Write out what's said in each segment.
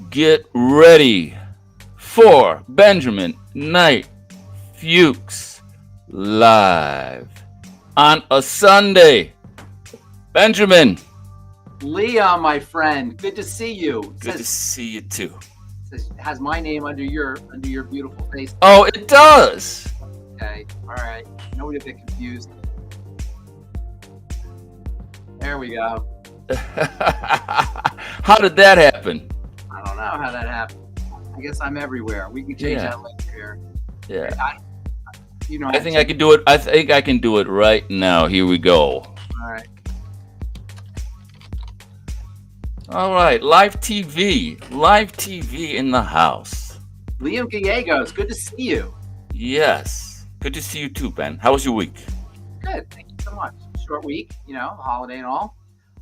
Get ready for Benjamin Knight Fuchs live on a Sunday. Benjamin, Leon, my friend, good to see you. It good to says, see you too. has my name under your beautiful face. Oh, it does. Okay, all right. Nobody get confused. There we go. How did that happen? I don't know how that happened. I guess I'm everywhere. We can change Yeah. that later here. Yeah. I I think I can do it. I think I can do it right now. Here we go. All right. All right. Live TV. Live TV in the house. Liam Gallegos, good to see you. Yes. Good to see you too, Ben. How was your week? Good. Thank you so much. Short week, holiday and all.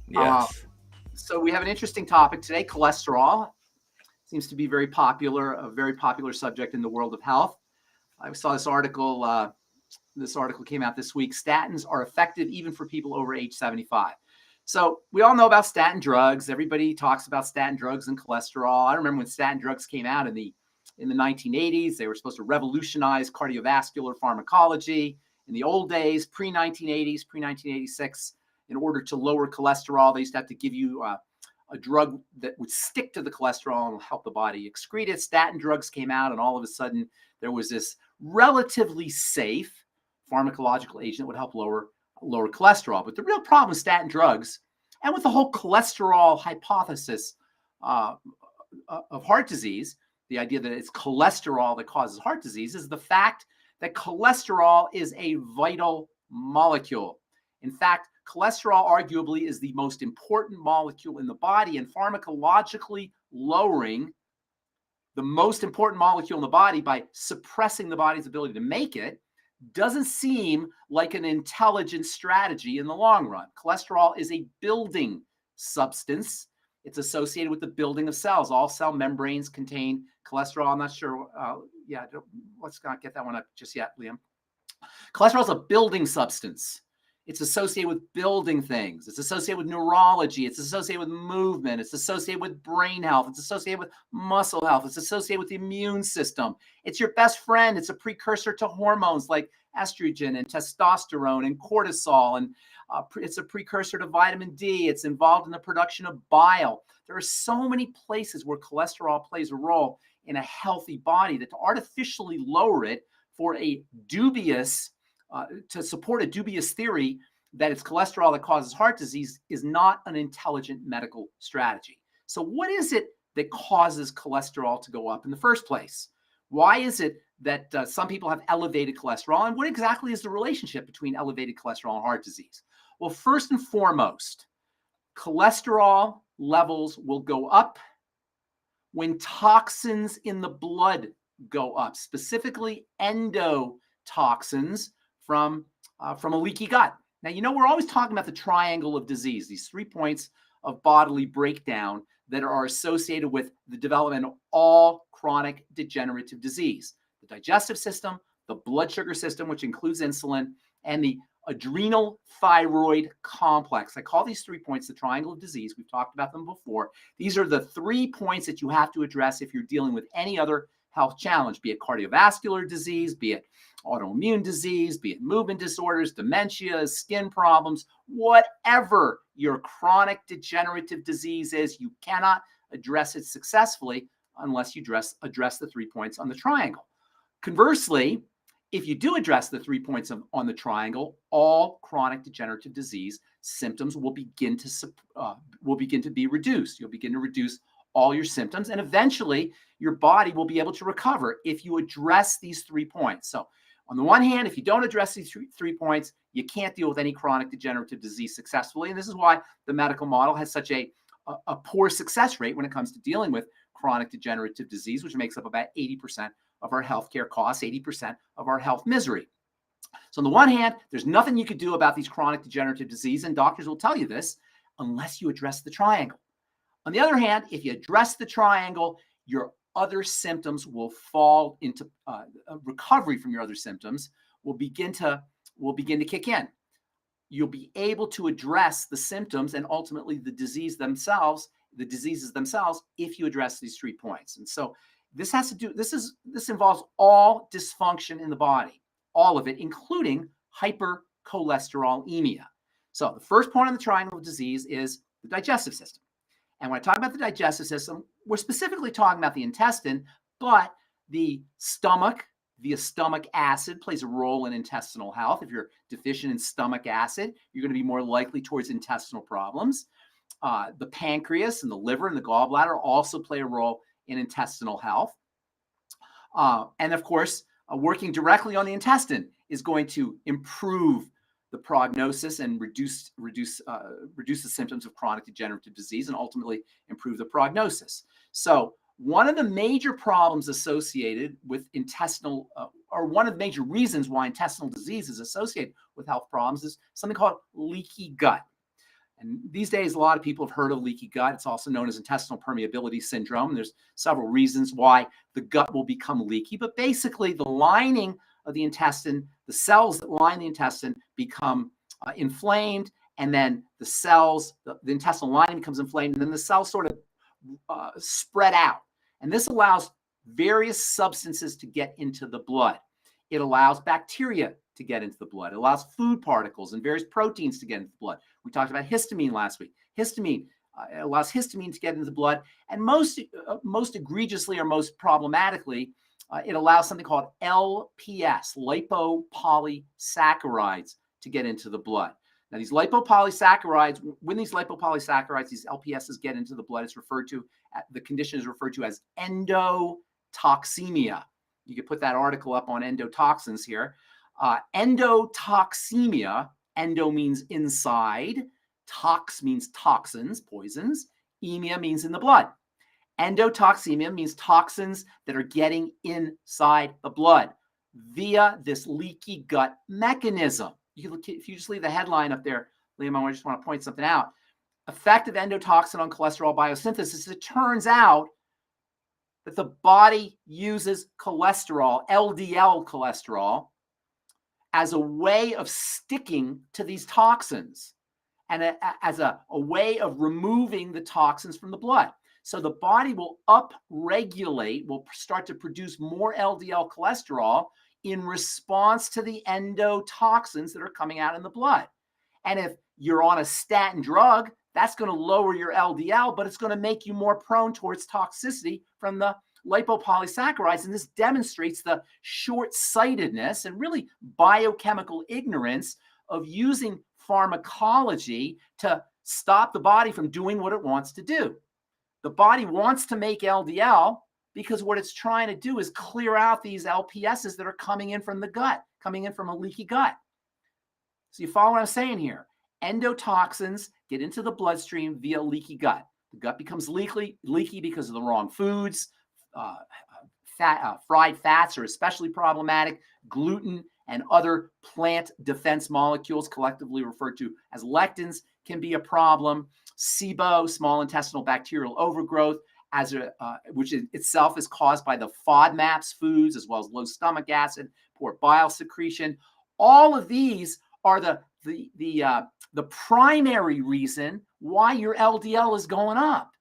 Yes. So we have an interesting topic today. Cholesterol seems to be a very popular subject in the world of health. I saw this article. This article came out this week. Statins are effective even for people over age 75. So we all know about statin drugs. Everybody talks about statin drugs and cholesterol. I remember when statin drugs came out in the 1980s. They were supposed to revolutionize cardiovascular pharmacology. In the old days, pre-1980s, pre-1986, in order to lower cholesterol, they used to have to give you a drug that would stick to the cholesterol and help the body excrete it. Statin drugs came out, and all of a sudden, there was this relatively safe pharmacological agent that would help lower cholesterol. But the real problem with statin drugs and with the whole cholesterol hypothesis of heart disease, the idea that it's cholesterol that causes heart disease, is the fact that cholesterol is a vital molecule. In fact, cholesterol arguably is the most important molecule in the body, and pharmacologically lowering the most important molecule in the body by suppressing the body's ability to make it doesn't seem like an intelligent strategy in the long run. Cholesterol is a building substance. It's associated with the building of cells. All cell membranes contain cholesterol. I'm not sure. Let's not get that one up just yet, Liam. Cholesterol is a building substance. It's associated with building things. It's associated with neurology. It's associated with movement. It's associated with brain health. It's associated with muscle health. It's associated with the immune system. It's your best friend. It's a precursor to hormones like estrogen and testosterone and cortisol. And it's a precursor to vitamin D. It's involved in the production of bile. There are so many places where cholesterol plays a role in a healthy body that to artificially lower it for a dubious to support a dubious theory that it's cholesterol that causes heart disease is not an intelligent medical strategy. So what is it that causes cholesterol to go up in the first place? Why is it that some people have elevated cholesterol? And what exactly is the relationship between elevated cholesterol and heart disease? Well, first and foremost, cholesterol levels will go up when toxins in the blood go up, specifically endotoxins from a leaky gut. Now, we're always talking about the triangle of disease, these 3 points of bodily breakdown that are associated with the development of all chronic degenerative disease: the digestive system, the blood sugar system, which includes insulin, and the adrenal thyroid complex. I call these 3 points the triangle of disease. We've talked about them before. These are the 3 points that you have to address if you're dealing with any other health challenge, be it cardiovascular disease, be it autoimmune disease, be it movement disorders, dementia, skin problems, whatever your chronic degenerative disease is, you cannot address it successfully unless you address the 3 points on the triangle. Conversely, if you do address the 3 points on the triangle, all chronic degenerative disease symptoms will begin to be reduced. You'll begin to reduce all your symptoms, and eventually your body will be able to recover if you address these 3 points. So on the one hand, if you don't address these three points, you can't deal with any chronic degenerative disease successfully. And this is why the medical model has such a poor success rate when it comes to dealing with chronic degenerative disease, which makes up about 80% of our healthcare costs, 80% of our health misery. So on the one hand, there's nothing you could do about these chronic degenerative disease, and doctors will tell you this, unless you address the triangle. On the other hand, if you address the triangle, your other symptoms will fall into recovery from your other symptoms will begin to kick in. You'll be able to address the symptoms and ultimately the disease themselves the diseases themselves if you address these 3 points. And so this involves all dysfunction in the body, all of it, including hypercholesterolemia. So the first point on the triangle of disease is the digestive system. And when I talk about the digestive system, we're specifically talking about the intestine, but the stomach via stomach acid plays a role in intestinal health. If you're deficient in stomach acid, you're going to be more likely towards intestinal problems. The pancreas and the liver and the gallbladder also play a role in intestinal health. And of course, working directly on the intestine is going to improve the prognosis and reduce the symptoms of chronic degenerative disease and ultimately improve the prognosis. So one of the major problems associated with intestinal, or one of the major reasons why intestinal disease is associated with health problems is something called leaky gut. And these days, a lot of people have heard of leaky gut. It's also known as intestinal permeability syndrome. There's several reasons why the gut will become leaky, but basically the lining of the intestine, the cells that line the intestine become inflamed, and then the intestinal lining becomes inflamed, and then the cells sort of spread out. And this allows various substances to get into the blood. It allows bacteria to get into the blood. It allows food particles and various proteins to get into the blood. We talked about histamine last week. Histamine allows histamine to get into the blood. And most egregiously or most problematically, it allows something called LPS, lipopolysaccharides, to get into the blood. Now, these lipopolysaccharides, these LPSs get into the blood, the condition is referred to as endotoxemia. You could put that article up on endotoxins here. Endotoxemia, endo means inside, tox means toxins, poisons, emia means in the blood. Endotoxemia means toxins that are getting inside the blood via this leaky gut mechanism. If you just leave the headline up there, Liam, I just want to point something out. Effect of endotoxin on cholesterol biosynthesis. It turns out that the body uses cholesterol, LDL cholesterol, as a way of sticking to these toxins and as a way of removing the toxins from the blood. So the body will upregulate, will start to produce more LDL cholesterol in response to the endotoxins that are coming out in the blood. And if you're on a statin drug, that's going to lower your LDL, but it's going to make you more prone towards toxicity from the lipopolysaccharides. And this demonstrates the short-sightedness and really biochemical ignorance of using pharmacology to stop the body from doing what it wants to do. The body wants to make LDL because what it's trying to do is clear out these LPSs that are coming in from the gut, coming in from a leaky gut. So you follow what I'm saying here? Endotoxins get into the bloodstream via leaky gut. The gut becomes leaky because of the wrong foods. Fried fats are especially problematic. Gluten and other plant defense molecules, collectively referred to as lectins, can be a problem. SIBO, small intestinal bacterial overgrowth, which itself is caused by the FODMAPs foods, as well as low stomach acid, poor bile secretion. All of these are the primary reason why your LDL is going up.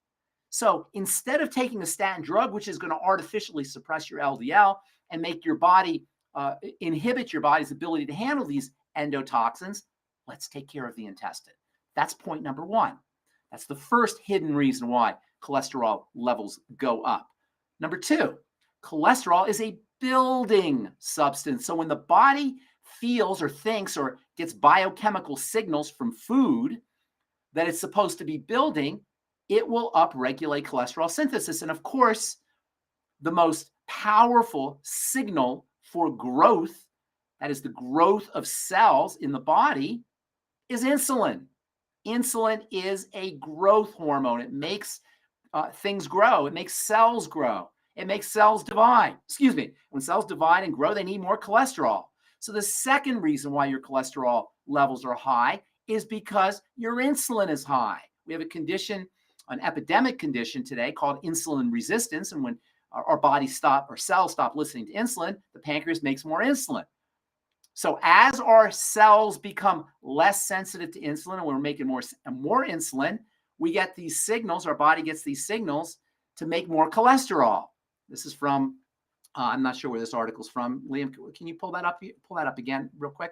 So instead of taking a statin drug, which is going to artificially suppress your LDL and make your body inhibit your body's ability to handle these endotoxins, let's take care of the intestine. That's point number one. That's the first hidden reason why cholesterol levels go up. Number two, cholesterol is a building substance. So when the body feels or thinks or gets biochemical signals from food that it's supposed to be building, it will upregulate cholesterol synthesis. And of course, the most powerful signal for growth, that is the growth of cells in the body, is insulin. Insulin is a growth hormone. It makes things grow. It makes cells grow. It makes cells divide. When cells divide and grow, they need more cholesterol. So the second reason why your cholesterol levels are high is because your insulin is high. We have a condition, an epidemic condition today called insulin resistance. And when our bodies cells stop listening to insulin, the pancreas makes more insulin. So as our cells become less sensitive to insulin and we're making more insulin, we get these signals, our body gets these signals to make more cholesterol. This is from, I'm not sure where this article's from. Liam, can you pull that up again real quick?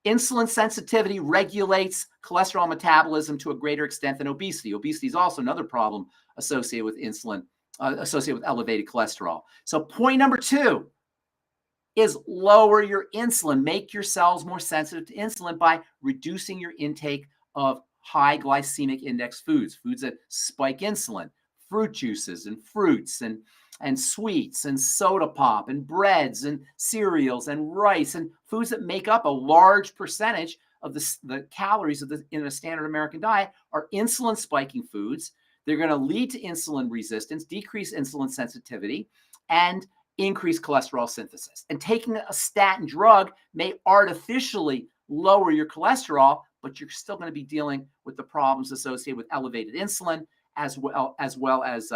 Insulin sensitivity regulates cholesterol metabolism to a greater extent than obesity. Obesity is also another problem associated with insulin, associated with elevated cholesterol. So point number 2 is lower your insulin. Make your cells more sensitive to insulin by reducing your intake of high glycemic index foods, foods that spike insulin, fruit juices and fruits and sweets and soda pop and breads and cereals and rice and foods that make up a large percentage of the calories in a standard American diet are insulin spiking foods. They're going to lead to insulin resistance, decrease insulin sensitivity, and increase cholesterol synthesis. And taking a statin drug may artificially lower your cholesterol, but you're still going to be dealing with the problems associated with elevated insulin as well as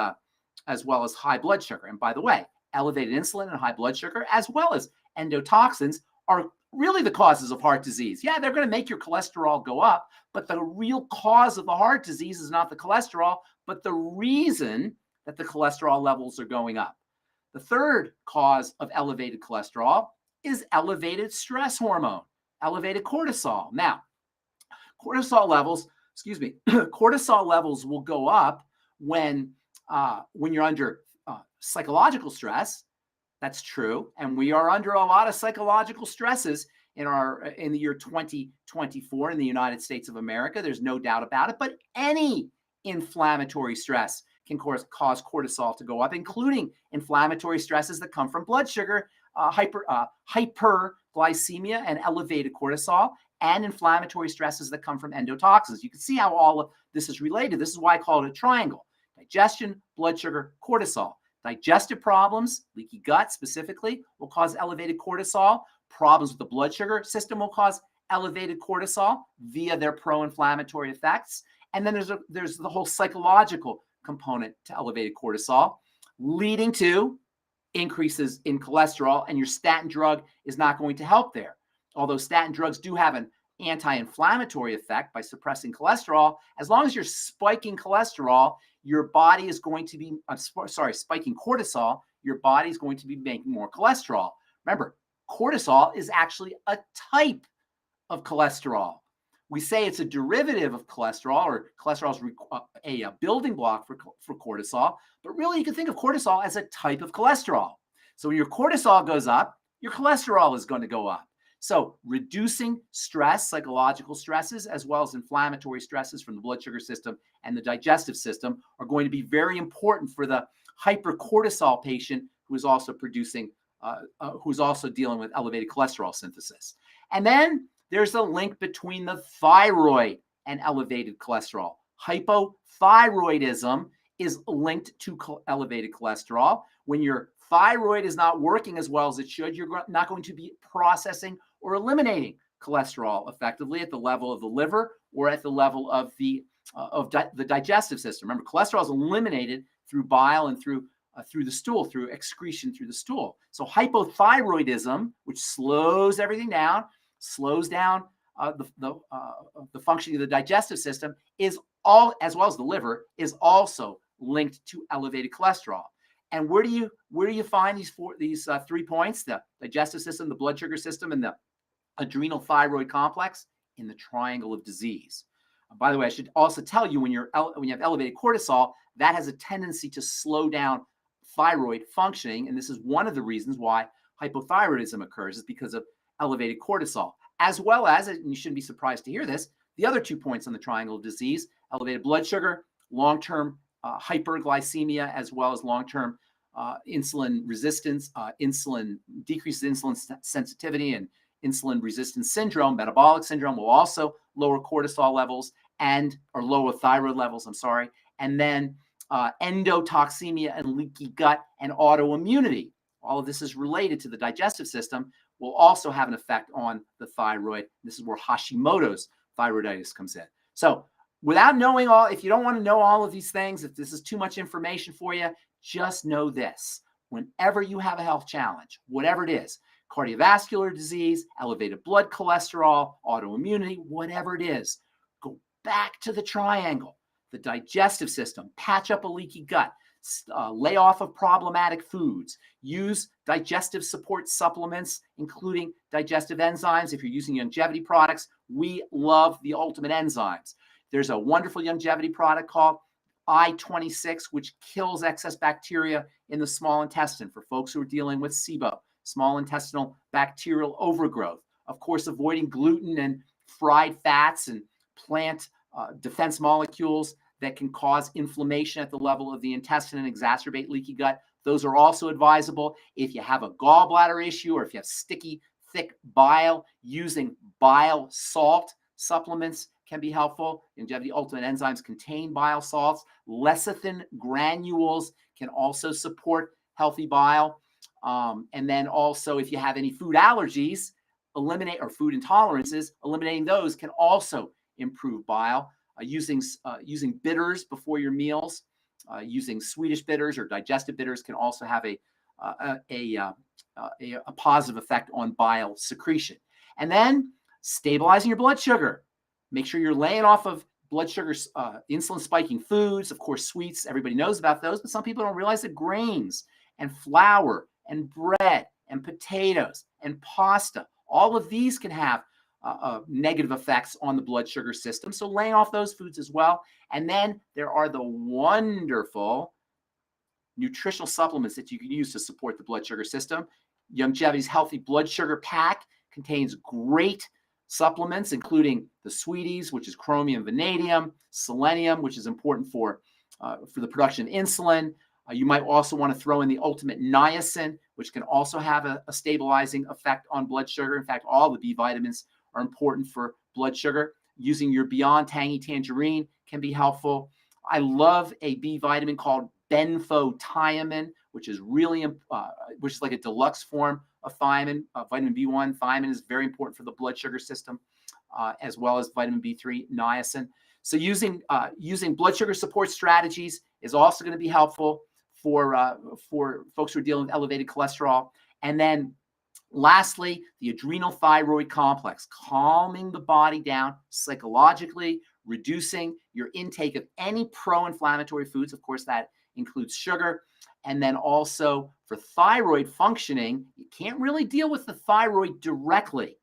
high blood sugar. And by the way, elevated insulin and high blood sugar, as well as endotoxins, are really the causes of heart disease. Yeah, they're going to make your cholesterol go up, but the real cause of the heart disease is not the cholesterol, but the reason that the cholesterol levels are going up. The third cause of elevated cholesterol is elevated stress hormone, elevated cortisol. Now, cortisol levels will go up when you're under psychological stress. That's true, and we are under a lot of psychological stresses in the year 2024 in the United States of America. There's no doubt about it. But any inflammatory stress can cause cortisol to go up, including inflammatory stresses that come from blood sugar, hyperglycemia and elevated cortisol, and inflammatory stresses that come from endotoxins. You can see how all of this is related. This is why I call it a triangle: digestion, blood sugar, cortisol. Digestive problems, leaky gut specifically, will cause elevated cortisol. Problems with the blood sugar system will cause elevated cortisol via their pro-inflammatory effects. And then there's the whole psychological component to elevated cortisol, leading to increases in cholesterol, and your statin drug is not going to help there. Although statin drugs do have an anti-inflammatory effect by suppressing cholesterol, as long as you're spiking cholesterol, your body is going to be, spiking cortisol, your body is going to be making more cholesterol. Remember, cortisol is actually a type of cholesterol. We say it's a derivative of cholesterol, or cholesterol is a building block for cortisol, but really you can think of cortisol as a type of cholesterol. So when your cortisol goes up, your cholesterol is going to go up. So reducing stress, psychological stresses, as well as inflammatory stresses from the blood sugar system and the digestive system are going to be very important for the hypercortisol patient who is also dealing with elevated cholesterol synthesis. And then there's a link between the thyroid and elevated cholesterol. Hypothyroidism is linked to elevated cholesterol. When your thyroid is not working as well as it should, you're not going to be processing or eliminating cholesterol effectively at the level of the liver or at the level of the digestive system. Remember, cholesterol is eliminated through bile and through the stool, through excretion through the stool. So hypothyroidism, which slows everything down, slows down the functioning of the digestive system, is all, as well as the liver, is also linked to elevated cholesterol. And where do you find these 3 points? The digestive system, the blood sugar system, and the adrenal thyroid complex in the triangle of disease. By the way, I should also tell you, when you have elevated cortisol, that has a tendency to slow down thyroid functioning, and this is one of the reasons why hypothyroidism occurs, is because of elevated cortisol, as well as, and you shouldn't be surprised to hear this, the other 2 points on the triangle of disease: elevated blood sugar, long-term hyperglycemia, as well as long-term insulin resistance, decreases insulin sensitivity, and insulin resistance syndrome, metabolic syndrome, will also lower cortisol levels or lower thyroid levels, and then endotoxemia and leaky gut and autoimmunity. All of this is related to the digestive system, will also have an effect on the thyroid. This is where Hashimoto's thyroiditis comes in. So without knowing if you don't want to know all of these things, if this is too much information for you, just know this: whenever you have a health challenge, whatever it is, cardiovascular disease, elevated blood cholesterol, autoimmunity, whatever it is, go back to the triangle. the digestive system, patch up a leaky gut, lay off of problematic foods, use digestive support supplements, including digestive enzymes. If you're using longevity products, we love the Ultimate Enzymes. There's a wonderful longevity product called I-26, which kills excess bacteria in the small intestine for folks who are dealing with SIBO, small intestinal bacterial overgrowth. Of course, avoiding gluten and fried fats and plant defense molecules that can cause inflammation at the level of the intestine and exacerbate leaky gut. Those are also advisable. If you have a gallbladder issue or if you have sticky, thick bile, using bile salt supplements can be helpful. Longevity Ultimate Enzymes contain bile salts. Lecithin granules can also support healthy bile. And then also, if you have any food allergies, or food intolerances, eliminating those can also improve bile. Using bitters before your meals, using Swedish bitters or digestive bitters can also have a positive effect on bile secretion. And then stabilizing your blood sugar. Make sure you're laying off of blood sugar, insulin spiking foods. Of course, sweets, everybody knows about those, but some people don't realize that grains and flour and bread and potatoes and pasta, all of these can have negative effects on the blood sugar system. So laying off those foods as well. And then there are the wonderful nutritional supplements that you can use to support the blood sugar system. Longevity's Healthy Blood Sugar Pack contains great supplements, including the Sweeties, which is chromium, vanadium, selenium, which is important for the production of insulin. You might also want to throw in the Ultimate Niacin, which can also have a stabilizing effect on blood sugar. In fact, all the B vitamins are important for blood sugar. Using your Beyond Tangy Tangerine can be helpful. I love a B vitamin called benfotiamine, which is really, which is like a deluxe form of thiamine. Vitamin B1, thiamine is very important for the blood sugar system, as well as vitamin B3, niacin. So using blood sugar support strategies is also going to be helpful for folks who are dealing with elevated cholesterol. And then lastly, the adrenal thyroid complex, calming the body down psychologically, reducing your intake of any pro-inflammatory foods. Of course, that includes sugar. And then also for thyroid functioning, you can't really deal with the thyroid directly.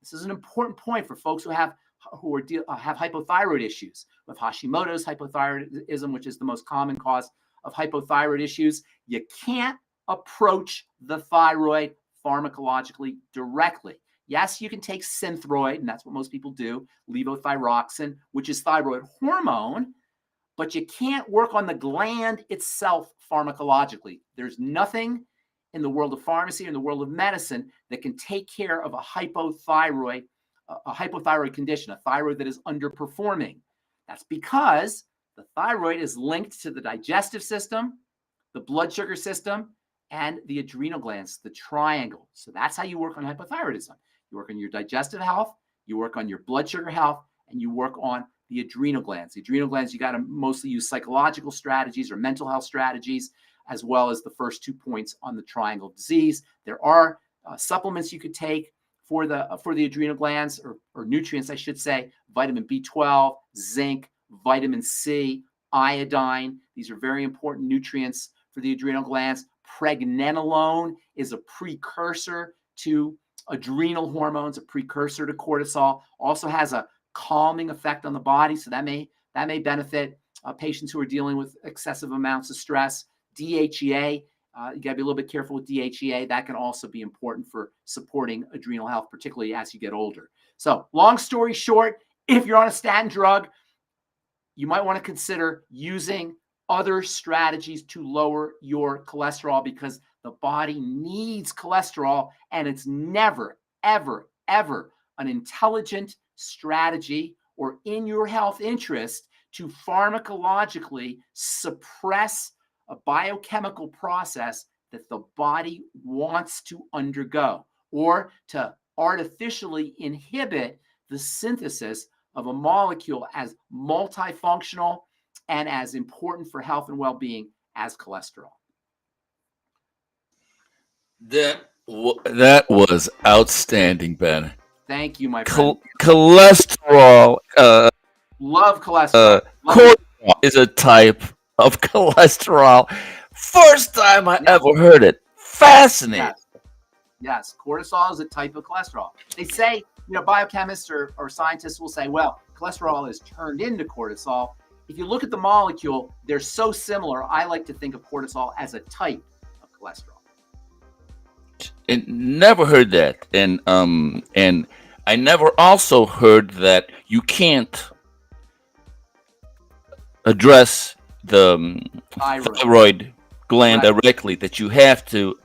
This is an important point for folks who have hypothyroid issues. With Hashimoto's hypothyroidism, which is the most common cause of hypothyroid issues, you can't approach the thyroid pharmacologically directly. Yes, you can take Synthroid, and that's what most people do, levothyroxine, which is thyroid hormone, but you can't work on the gland itself pharmacologically. There's nothing in the world of pharmacy or in the world of medicine that can take care of a hypothyroid condition, a thyroid that is underperforming. That's because the thyroid is linked to the digestive system, the blood sugar system, and the adrenal glands, the triangle. So that's how you work on hypothyroidism. You work on your digestive health, you work on your blood sugar health, and you work on the adrenal glands. The adrenal glands, you got to mostly use psychological strategies or mental health strategies, as well as the first 2 points on the triangle disease. There are supplements you could take for the adrenal glands, or nutrients, I should say: vitamin B12, zinc, vitamin C, iodine. These are very important nutrients for the adrenal glands. Pregnenolone is a precursor to adrenal hormones, a precursor to cortisol. Also has a calming effect on the body, so that may benefit patients who are dealing with excessive amounts of stress. DHEA, you got to be a little bit careful with DHEA. That can also be important for supporting adrenal health, particularly as you get older. So, long story short, if you're on a statin drug, you might want to consider using other strategies to lower your cholesterol, because the body needs cholesterol, and it's never, ever, ever an intelligent strategy or in your health interest to pharmacologically suppress a biochemical process that the body wants to undergo, or to artificially inhibit the synthesis of a molecule as multifunctional and as important for health and well-being as cholesterol. That was outstanding, Ben. Thank you, my friend. Cholesterol. Love cholesterol. is a type of cholesterol. First time I Yes, ever heard it. Fascinating. yes, yes. Cortisol is a type of cholesterol. They say, biochemists or scientists will say, well, cholesterol is turned into cortisol. If you look at the molecule, they're so similar. I like to think of cortisol as a type of cholesterol. And never heard that. And I never also heard that you can't address the Thyroid. thyroid gland Right. directly, that you have to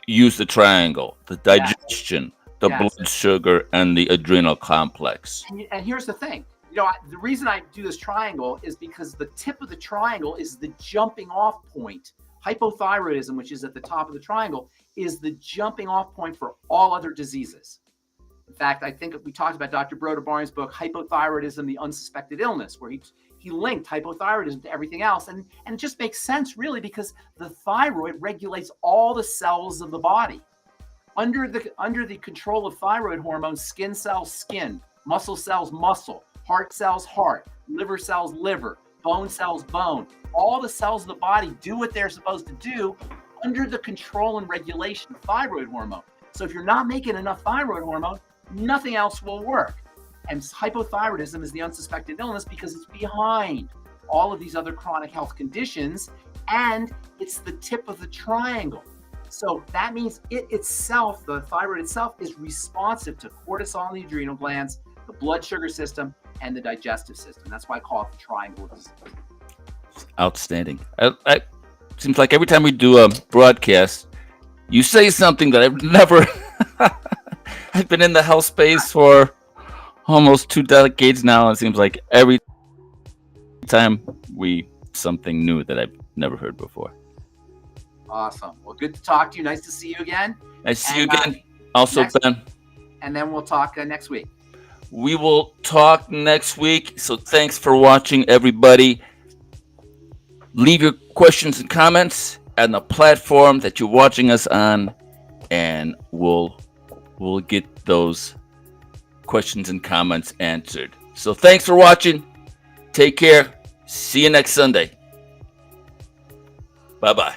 use the triangle, the Yes. digestion, the Yes. blood sugar, and the adrenal complex. And here's the thing. The reason I do this triangle is because the tip of the triangle is the jumping off point. Hypothyroidism, which is at the top of the triangle, is the jumping off point for all other diseases. In fact, I think we talked about Dr. Broda-Barnes' book, Hypothyroidism, the Unsuspected Illness, where he linked hypothyroidism to everything else. And it just makes sense, really, because the thyroid regulates all the cells of the body. Under the control of thyroid hormones, skin cells, skin, muscle cells, muscle, heart cells, heart, liver cells, liver, bone cells, bone. All the cells of the body do what they're supposed to do under the control and regulation of thyroid hormone. So if you're not making enough thyroid hormone, nothing else will work. And hypothyroidism is the unsuspected illness because it's behind all of these other chronic health conditions, and it's the tip of the triangle. So that means it itself, the thyroid itself, is responsive to cortisol in the adrenal glands, the blood sugar system, and the digestive system. That's why I call it the triangle of disease. Outstanding. Seems like every time we do a broadcast, you say something that I've never. I've been in the health space for almost 2 decades now. It seems like every time something new that I've never heard before. Awesome. Well, good to talk to you. Nice to see you again. Nice to see you again. Also, Ben. And then we'll talk next week. We will talk next week. So thanks for watching, everybody. Leave your questions and comments on the platform that you're watching us on, and we'll get those questions and comments answered. So thanks for watching. Take care. See you next Sunday. Bye-bye.